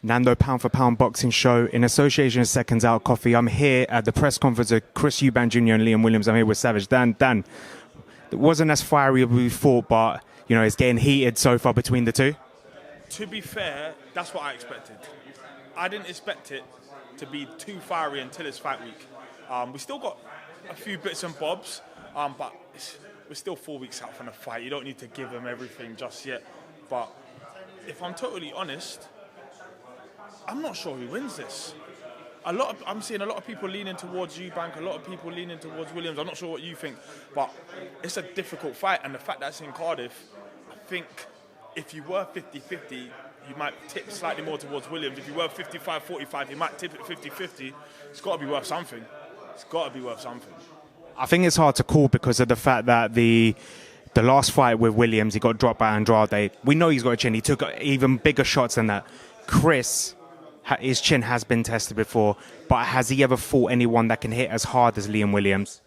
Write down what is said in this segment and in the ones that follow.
Nando Pound for Pound Boxing Show in association with Seconds Out Coffee. I'm here at the press conference of Chris Eubank Jr. and Liam Williams. I'm here with Savage. Dan, it wasn't as fiery as we thought, but it's getting heated so far between the two. To be fair, that's what I expected. I didn't expect it to be too fiery until it's fight week. We still got a few bits and bobs, but we're still 4 weeks out from the fight. You don't need to give them everything just yet. But if I'm totally honest, I'm not sure who wins this. I'm seeing a lot of people leaning towards Eubank, a lot of people leaning towards Williams. I'm not sure what you think, but it's a difficult fight. And the fact that it's in Cardiff, I think if you were 50-50, you might tip slightly more towards Williams. If you were 55-45, you might tip it 50-50. It's got to be worth something. It's got to be worth something. I think it's hard to call because of the fact that the last fight with Williams, he got dropped by Andrade. We know he's got a chin. He took even bigger shots than that. Chris, his chin has been tested before, but has he ever fought anyone that can hit as hard as Liam Williams?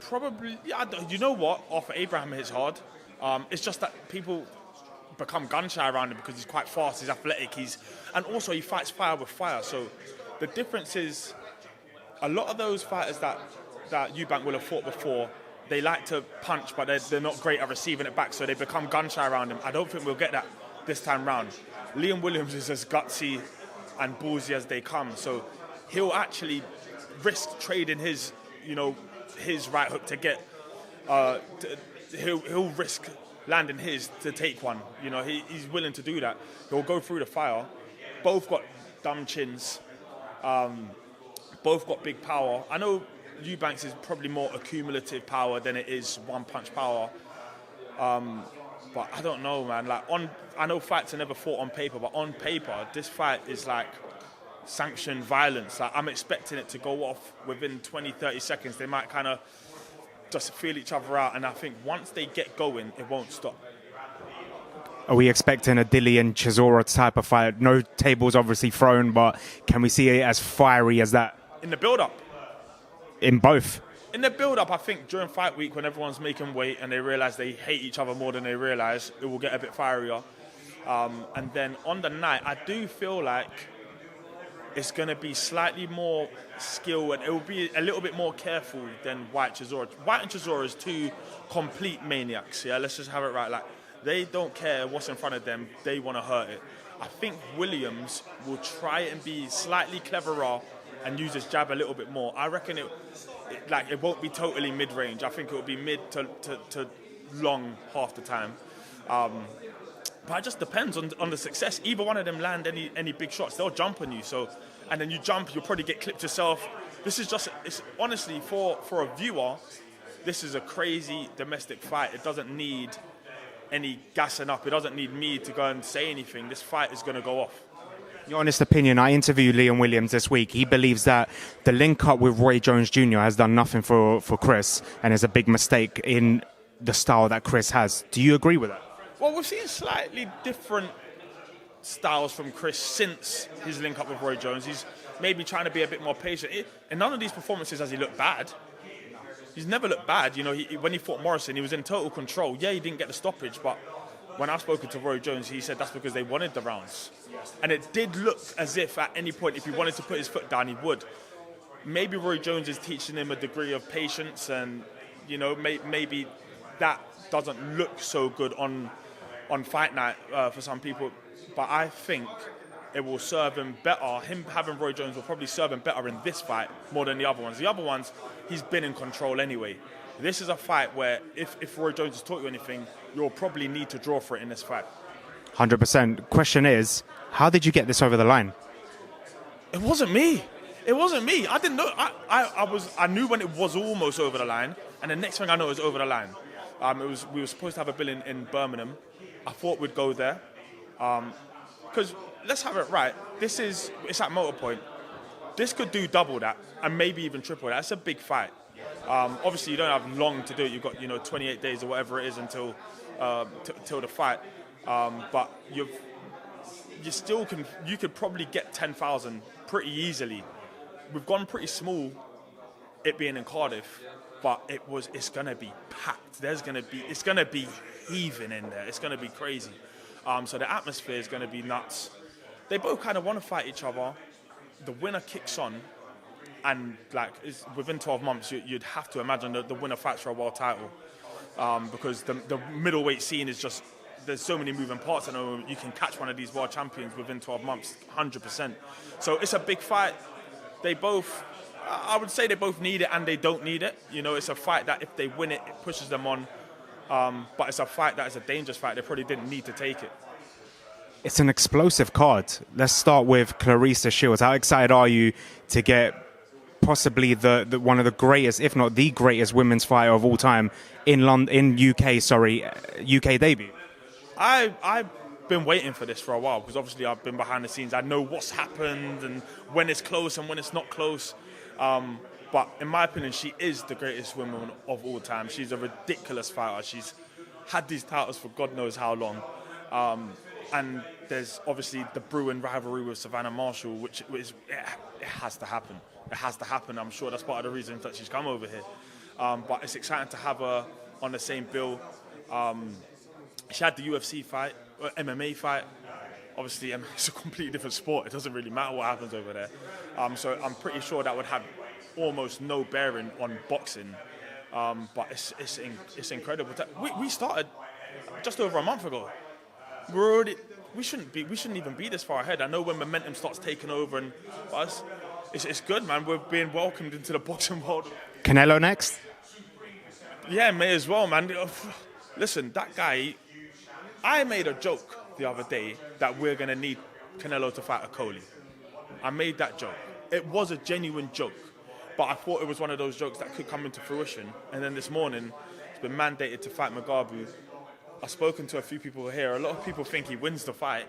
Probably. Yeah, you know what? Arthur Abraham hits hard. It's just that people become gun-shy around him because he's quite fast, he's athletic, and also he fights fire with fire. So the difference is a lot of those fighters that Eubank will have fought before, they like to punch, but they're not great at receiving it back, so they become gun-shy around him. I don't think we'll get that this time round. Liam Williams is as gutsy and ballsy as they come, so he'll actually risk trading his right hook to get. He'll risk landing his to take one. He's willing to do that. He'll go through the fire. Both got dumb chins. Both got big power. I know Eubanks is probably more accumulative power than it is one-punch power. But I don't know, man. I know fights are never fought on paper, but on paper, this fight is like sanctioned violence. I'm expecting it to go off within 20, 30 seconds. They might kind of just feel each other out, and I think once they get going, it won't stop. Are we expecting a Dilly and Chisora type of fight? No tables obviously thrown, but can we see it as fiery as that? In the build-up? In both? In the build-up, I think during fight week, when everyone's making weight and they realise they hate each other more than they realise, it will get a bit fierier. And then on the night, I do feel like it's going to be slightly more skill, and it will be a little bit more careful than White Chisora. White and Chisora is two complete maniacs, yeah? Let's just have it right. They don't care what's in front of them. They want to hurt it. I think Williams will try and be slightly cleverer and use his jab a little bit more. I reckon it won't be totally mid-range. I think it will be mid to long half the time. But it just depends on the success. Either one of them land any big shots, they'll jump on you. So, and then you jump, you'll probably get clipped yourself. It's honestly, for a viewer, this is a crazy domestic fight. It doesn't need any gassing up. It doesn't need me to go and say anything. This fight is going to go off. Your honest opinion, I interviewed Liam Williams this week. He believes that the link-up with Roy Jones Jr. has done nothing for Chris, and is a big mistake in the style that Chris has. Do you agree with that? Well, we've seen slightly different styles from Chris since his link-up with Roy Jones. He's maybe trying to be a bit more patient. In none of these performances has he looked bad. He's never looked bad. When he fought Morrison, he was in total control. Yeah, he didn't get the stoppage, but when I've spoken to Roy Jones, he said that's because they wanted the rounds. And it did look as if at any point, if he wanted to put his foot down, he would. Maybe Roy Jones is teaching him a degree of patience, and, maybe that doesn't look so good on fight night for some people. But I think it will serve him better. Him having Roy Jones will probably serve him better in this fight more than the other ones. The other ones, he's been in control anyway. This is a fight where if Roy Jones has taught you anything, you'll probably need to draw for it in this fight. 100%. Question is, how did you get this over the line? It wasn't me. I didn't know. I knew when it was almost over the line, and the next thing I know it was over the line. We were supposed to have a bill in Birmingham. I thought we'd go there. Because let's have it right. It's at Motorpoint. This could do double that and maybe even triple that. It's a big fight. Obviously, you don't have long to do it. You've got 28 days or whatever it is until the fight. But you could probably get 10,000 pretty easily. We've gone pretty small, it being in Cardiff, but it's gonna be packed. It's gonna be heaving in there. It's gonna be crazy. So the atmosphere is gonna be nuts. they both kind of want to fight each other. The winner kicks on, and like within 12 months, you'd have to imagine that the winner fights for a world title, because the middleweight scene is just, there's so many moving parts. I know you can catch one of these world champions within 12 months, 100%. So it's a big fight. They both, I would say they both need it and they don't need it. You know, it's a fight that if they win it, it pushes them on. But it's a fight that is a dangerous fight. They probably didn't need to take it. It's an explosive card. Let's start with Clarissa Shields. How excited are you to get possibly the one of the greatest, if not the greatest, women's fighter of all time in UK debut? I've been waiting for this for a while because obviously I've been behind the scenes. I know what's happened and when it's close and when it's not close. But in my opinion, she is the greatest woman of all time. She's a ridiculous fighter. She's had these titles for God knows how long. And there's obviously the brewing rivalry with Savannah Marshall, which is, it has to happen. It has to happen. I'm sure that's part of the reason that she's come over here. But it's exciting to have her on the same bill. She had the UFC fight, MMA fight. Obviously, it's a completely different sport. It doesn't really matter what happens over there. So I'm pretty sure that would have almost no bearing on boxing. But it's incredible. We started just over a month ago. We shouldn't even be this far ahead. I know when momentum starts taking over, and us, it's good, man. We're being welcomed into the boxing world. Canelo next? Yeah, may as well, man. Listen, that guy. I made a joke the other day that we're gonna need Canelo to fight a Coley. I made that joke. It was a genuine joke, but I thought it was one of those jokes that could come into fruition. And then this morning, it's been mandated to fight Makabu. I've spoken to a few people here. A lot of people think he wins the fight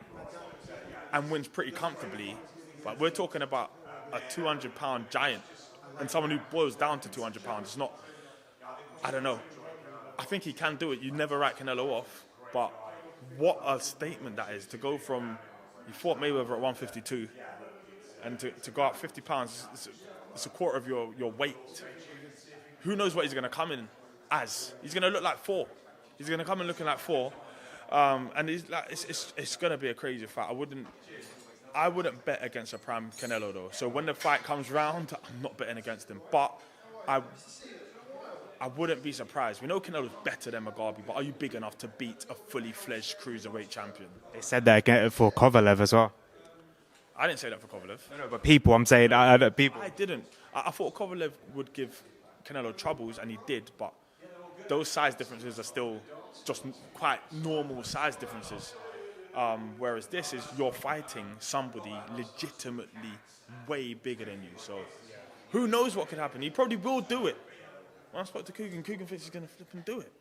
and wins pretty comfortably. But we're talking about a 200-pound giant and someone who boils down to 200 pounds. It's not, I don't know. I think he can do it. You never write Canelo off. But what a statement that is, to go from, you fought Mayweather at 152 and to go up 50 pounds, it's a quarter of your weight. Who knows what he's going to come in as? He's going to look like 4. He's going to come in looking like 4, and he's like, it's going to be a crazy fight. I wouldn't bet against a prime Canelo though. So when the fight comes round, I'm not betting against him. But I wouldn't be surprised. We know Canelo's better than Makabu, but are you big enough to beat a fully fledged cruiserweight champion? They said that again for Kovalev as well. I didn't say that for Kovalev. No, but people, I'm saying people. I didn't. I thought Kovalev would give Canelo troubles, and he did, but those size differences are still just quite normal size differences. Whereas this is, you're fighting somebody legitimately way bigger than you. So who knows what could happen? He probably will do it. When I spoke to Coogan thinks he's going to flip and do it.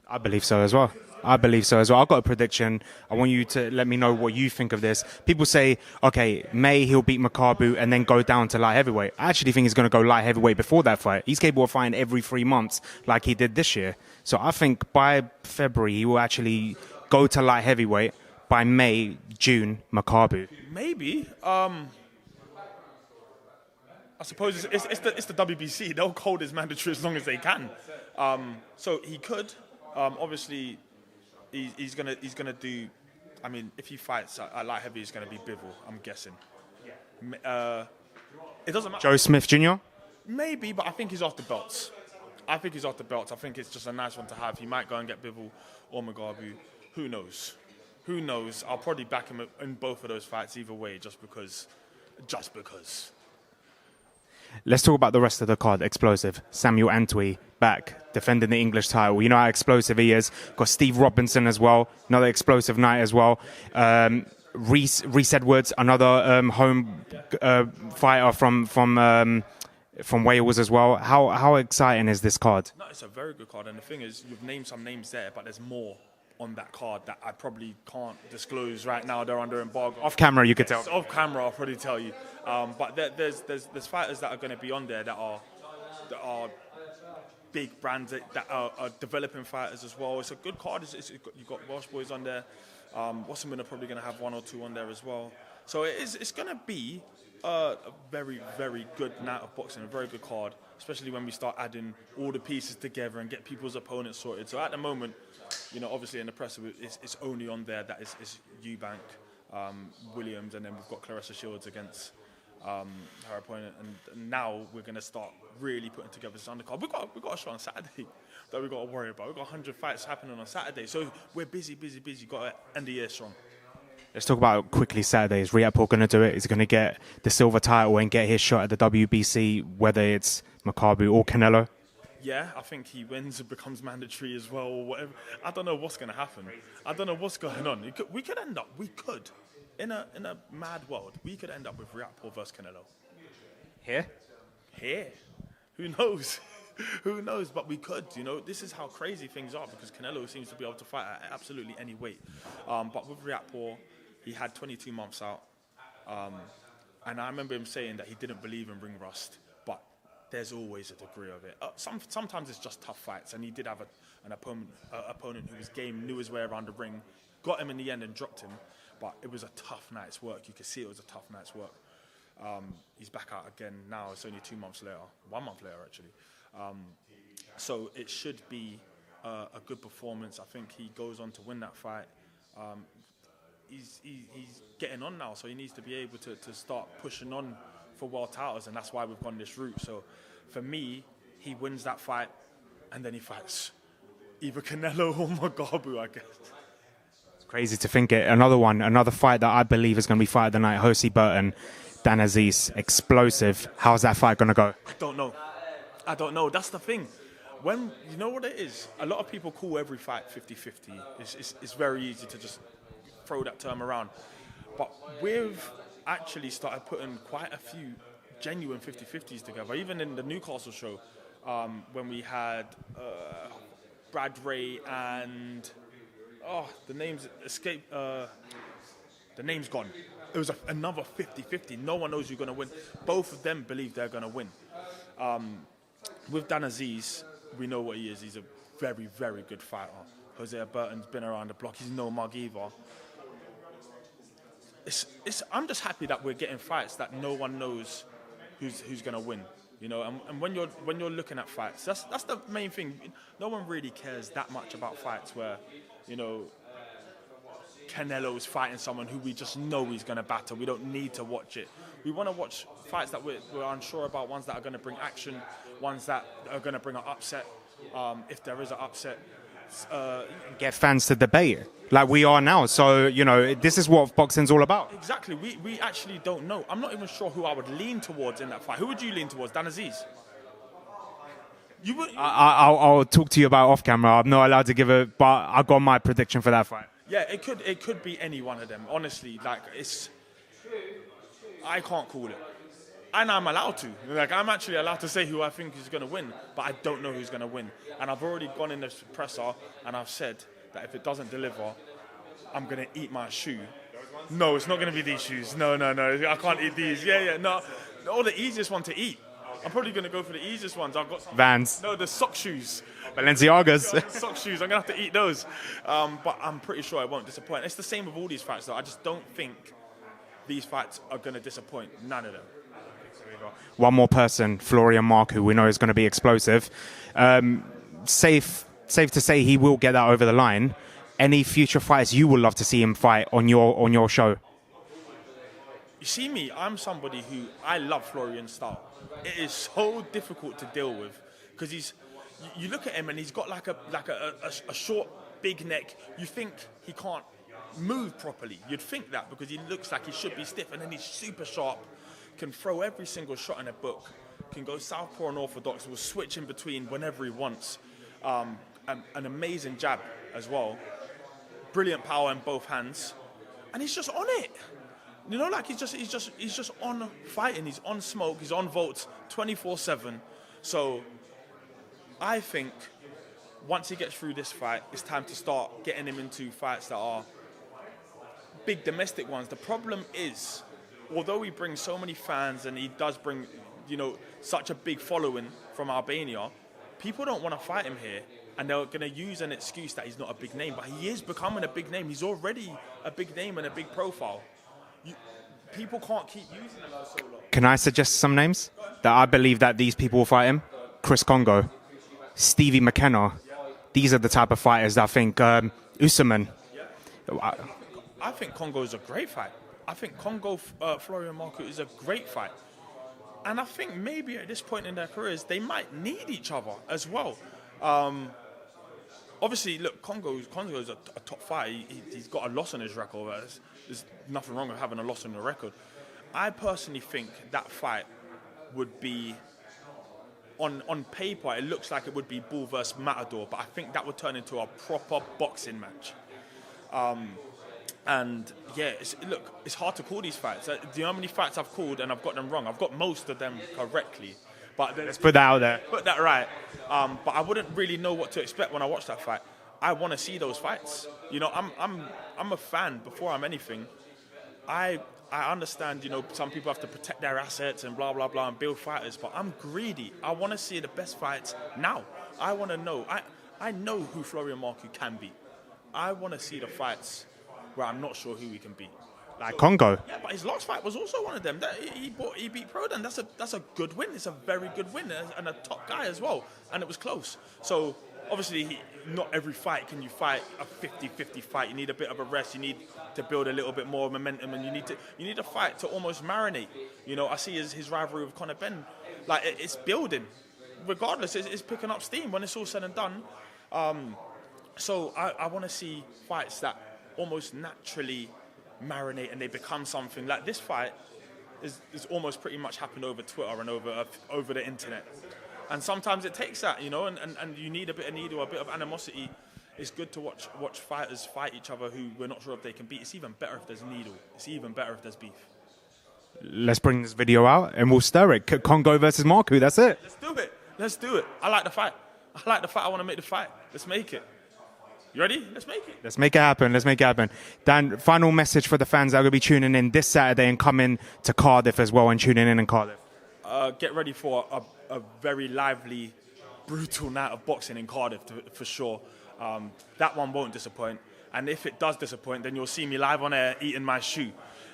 I believe so as well. I've got a prediction. I want you to let me know what you think of this. People say, okay, May he'll beat Makabu and then go down to light heavyweight. I actually think he's going to go light heavyweight before that fight. He's capable of fighting every 3 months like he did this year. So I think by February he will actually go to light heavyweight. By May, June, Makabu. Maybe. I suppose it's the WBC. They'll hold his mandatory as long as they can. So he could. Obviously, he's gonna do. I mean, if he fights at light heavy, it's gonna be Bivol. I'm guessing. It doesn't matter. Joe Smith Jr. Maybe, but I think he's off the belts. I think it's just a nice one to have. He might go and get Bivol or Makabu. Who knows? Who knows? I'll probably back him in both of those fights either way, just because. Let's talk about the rest of the card. Explosive. Samuel Antwi back, defending the English title. You know how explosive he is. Got Steve Robinson as well. Another explosive night as well. Reese Edwards, another home fighter from Wales as well. How exciting is this card? No, it's a very good card. And the thing is, you've named some names there, but there's more on that card that I probably can't disclose right now. They're under embargo. Off camera, you could tell. Off camera, I'll probably tell you. But there's fighters that are going to be on there that are big brands that are developing fighters as well. It's a good card. You've got Welsh boys on there. Wasserman are probably going to have 1 or 2 on there as well. So it's going to be a very, very good night of boxing, a very good card, especially when we start adding all the pieces together and get people's opponents sorted. So at the moment, you know, obviously in the press, it's only on there that is Eubank. Williams, and then we've got Clarissa Shields against her opponent, and now we're going to start really putting together this undercard. We've got a show on Saturday that we've got to worry about. We've got 100 fights happening on Saturday, so we're busy. Got to end the year strong. Let's talk about quickly Saturday. Is Riakporhe going to do it? Is he going to get the silver title and get his shot at the WBC, whether it's Makabu or Canelo? Yeah, I think he wins and becomes mandatory as well, or whatever. I don't know what's going to happen. I don't know what's going on. We could end up, in a mad world, we could end up with Riakporhe versus Canelo. Here? Who knows? Who knows? But we could, This is how crazy things are, because Canelo seems to be able to fight at absolutely any weight. But with Riakporhe, he had 22 months out. And I remember him saying that he didn't believe in ring rust. But there's always a degree of it. Sometimes it's just tough fights. And he did have an opponent who was game, knew his way around the ring, got him in the end and dropped him. But it was a tough night's work. You could see it was a tough night's work. He's back out again now. It's only 2 months later. 1 month later, actually. So it should be a good performance. I think he goes on to win that fight. He's getting on now, so he needs to be able to start pushing on for world titles, and that's why we've gone this route. So for me, he wins that fight, and then he fights either Canelo or Makabu, I guess. Crazy to think it. Another fight that I believe is going to be fight of the night. Josie Burton, Dan Aziz, explosive. How's that fight going to go? I don't know. That's the thing. When you know what it is, a lot of people call every fight 50-50. It's very easy to just throw that term around. But we've actually started putting quite a few genuine 50-50s together. Even in the Newcastle show, when we had Brad Ray and the name's escaped. The name's gone. It was another 50-50. No one knows who's going to win. Both of them believe they're going to win. With Dan Aziz, we know what he is. He's a very, very good fighter. Jose Burton's been around the block. He's no mug either. I'm just happy that we're getting fights that no one knows who's going to win. And when you're looking at fights, that's the main thing. No one really cares that much about fights where, Canelo's fighting someone who we just know he's going to battle. We don't need to watch it. We want to watch fights that we're unsure about, ones that are going to bring action, ones that are going to bring an upset, if there is an upset. Get fans to debate like we are now. So, this is what boxing's all about. Exactly. We actually don't know. I'm not even sure who I would lean towards in that fight. Who would you lean towards? Dan Aziz? I'll talk to you about off camera. I'm not allowed to give it, but I got my prediction for that fight. Yeah, it could be any one of them. Honestly, I can't call it. And I'm allowed to. I'm actually allowed to say who I think is going to win, but I don't know who's going to win. And I've already gone in the presser and I've said that if it doesn't deliver, I'm going to eat my shoe. No, it's not going to be these shoes. No, I can't eat these. No. Or the easiest one to eat. I'm probably going to go for the easiest ones. I've got some Vans. No, the sock shoes. Balenciagas. Sock shoes. I'm going to have to eat those. But I'm pretty sure I won't disappoint. It's the same with all these fights, though. I just don't think these fights are going to disappoint. None of them. One more person, Florian Marku, we know is going to be explosive. Safe to say he will get that over the line. Any future fights you would love to see him fight on your show? You see me, I'm somebody who I love Florian's style. It is so difficult to deal with because you look at him and he's got like a short, big neck. You think he can't move properly. You'd think that because he looks like he should be stiff, and then he's super sharp, can throw every single shot in a book, can go southpaw and orthodox, will switch in between whenever he wants. An amazing jab as well. Brilliant power in both hands, and he's just on it. He's just on fighting. He's on smoke. He's on volts 24/7. So I think once he gets through this fight, it's time to start getting him into fights that are big domestic ones. The problem is, although he brings so many fans and he does bring, such a big following from Albania, people don't want to fight him here, and they're going to use an excuse that he's not a big name, but he is becoming a big name. He's already a big name and a big profile. People can't keep using him for so long. Can I suggest some names that I believe that these people will fight him? Chris Congo, Stevie McKenna. These are the type of fighters that I think Usman. I think Congo is a great fight. I think Congo Florian Marku is a great fight. And I think maybe at this point in their careers, they might need each other as well. Obviously, look, Congo is a top fighter. He's got a loss on his record. There's nothing wrong with having a loss on the record. I personally think that fight would be, on paper, it looks like it would be Bull versus Matador, but I think that would turn into a proper boxing match. And yeah, it's hard to call these fights. Do you know how many fights I've called and I've got them wrong? I've got most of them correctly. But let's put that out there. Put that right. But I wouldn't really know what to expect when I watch that fight. I want to see those fights. You know, I'm a fan before I'm anything. I understand, you know, some people have to protect their assets and blah, blah, blah and build fighters, but I'm greedy. I want to see the best fights now. I want to know. I know who Florian Marku can be. I want to see the fights where I'm not sure who he can beat. Like Congo. Yeah, but his last fight was also one of them. He beat Prodan. That's a good win. It's a very good win and a top guy as well. And it was close. So obviously, not every fight can you fight a 50-50 fight. You need a bit of a rest. You need to build a little bit more momentum, and you need a fight to almost marinate. You know, I see his rivalry with Conor Benn. Like it's building. Regardless, it's picking up steam when it's all said and done. So I want to see fights that almost naturally marinate and they become something. Like this fight is almost pretty much happened over Twitter and over the internet. And sometimes it takes that, you know, and you need a bit of need or a bit of animosity. It's good to watch fighters fight each other who we're not sure if they can beat. It's even better if there's needle. It's even better if there's beef. Let's bring this video out and we'll stir it. Congo versus Marku, that's it. Let's do it. I like the fight. I want to make the fight. Let's make it. You ready? Let's make it. Let's make it happen. Dan, final message for the fans that are going to be tuning in this Saturday and coming to Cardiff as well and tuning in Cardiff. Get ready for a very lively, brutal night of boxing in Cardiff for sure. That one won't disappoint. And if it does disappoint, then you'll see me live on air eating my shoe.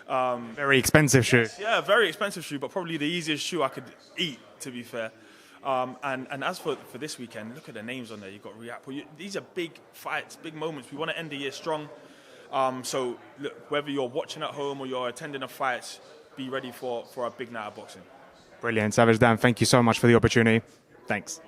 Very expensive shoe. Yeah, very expensive shoe, but probably the easiest shoe I could eat, to be fair. And as for this weekend, look at the names on there. You've got Riakporhe. These are big fights, big moments. We want to end the year strong. So look, whether you're watching at home or you're attending a fight, be ready for a big night of boxing. Brilliant. Savage Dan, thank you so much for the opportunity. Thanks.